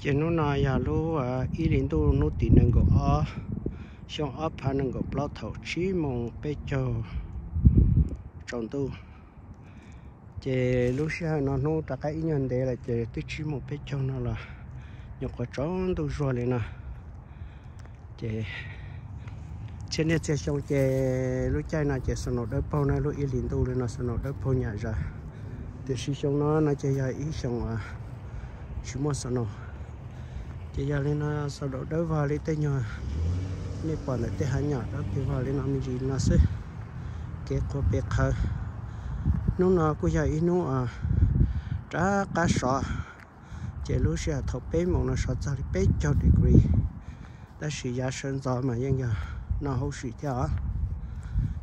chỉ nó nói giờ lúc ý định tu nó tìm năng gõ xong ấp hà năng gõ bao thầu chí mong bé cho trồng tu chỉ lúc sau nó trả cái ý nhận đấy là chỉ tôi chí mong bé cho nó là nhục cái trống tu rồi này nè chỉ trên này chỉ xong chỉ lúc chạy nó chỉ sản đỡ bao này lúc ý định tu lên nó sản đỡ bao nhà ra thì sử dụng nó chỉ là ý xong chỉ một sản chỉ giờ lên nó sau đó đỡ vào lấy tay nhỏ nên bỏ lại tay hai nhỏ đó thì vào lên nó mình gì nó sẽ cái có bẹt khờ nó cũng giờ ít nó trả cá sọ chỉ lúc sẽ thầu bé một nó sọ ra bé cho degree đã sử dụng sơn gió mà nhưng giờ nó không sử theo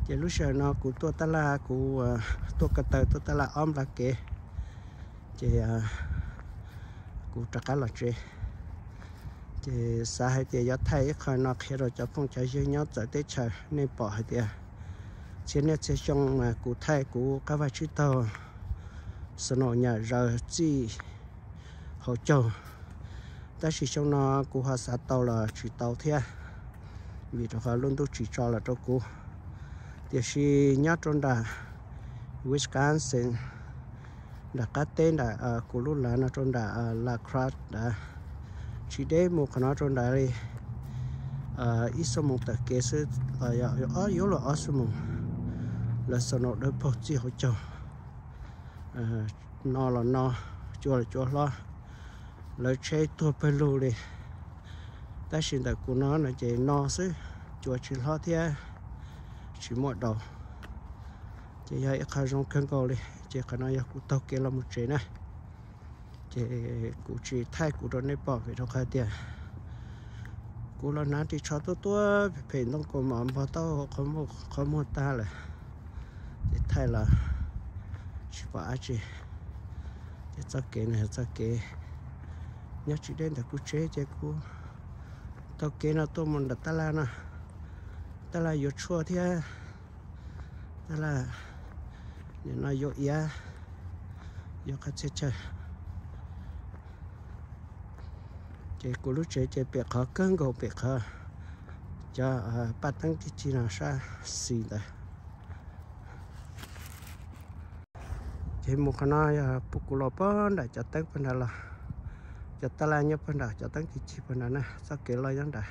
chỉ lúc sẽ nó cũng tua ta la cũng tua cái tờ tua ta la om là kệ chỉ cũng trả cá là chơi thì xã hội thì có thấy khỏi nó khi rồi cho phong trào dưới nhau tới tết trời nên bỏ hết đi trên này sẽ trong mà cụ thay của các vài chữ tàu sở nội nhà giờ gì hỗ trợ ta chỉ trong nó của họ xã tàu là chỉ tàu thế vì họ luôn tôi chỉ cho là cho cụ thì khi nhớ trong đà Wisconsin đã các tên đã của lúc là nó trong đà La Crosse đã chỉ để một cái nó trong đấy ít số một tập kế sự ở yếu là ở số một là số nó đỡ bỏ chi hỗ trợ nó là nó chua là chua lo lấy chơi tua bê lô đi ta xin tại của nó là chỉ nó chứ chua chỉ lo thế chỉ một đầu chỉ hay khai trong cơn cầu đi chỉ cái này cũng tao kia là một chế này chỉ cụ chỉ thay cụ đó này bỏ về trong khai tiền cụ là nãy thì cho tôi phải nó có mà vào tao có một ta là để thay là chỉ bỏ chỉ để cho cái này cho cái nhớ chỉ đến là cụ chế cho cụ tao cái nó tôi muốn đặt ta là yếu chua thế ta là nó yếu yếu yếu khác chơi chỉ có lúc chơi bẹt khó cân gầu bẹt khó cho bắt tăng chỉ là sa xì đấy chỉ một cái này bục lò bón để cho tăng phần là cho ta làm như phần cho tăng chỉ phần này sao kể lời giống đấy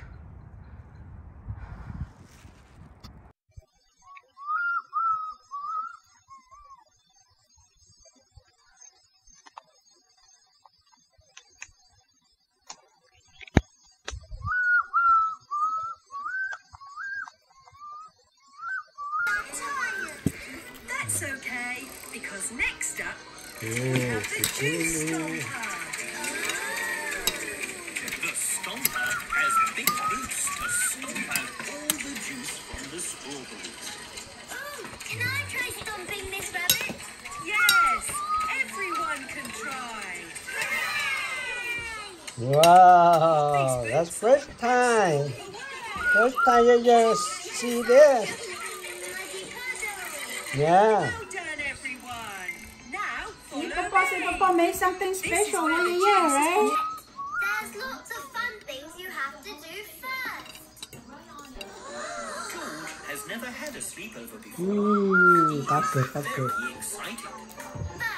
Okay, because next up we have the juice stomper. The stomper has a big boost to stomp out all the juice from the strawberries. Oh, can I try stomping this rabbit? Yes, everyone can try. Wow, that's first time you see this. Yeah. Well done, everyone. Now, Papa said Papa made something special when you're here, right? There's lots of fun things you have to do first. George has never had a sleepover before. That's good. Very excited.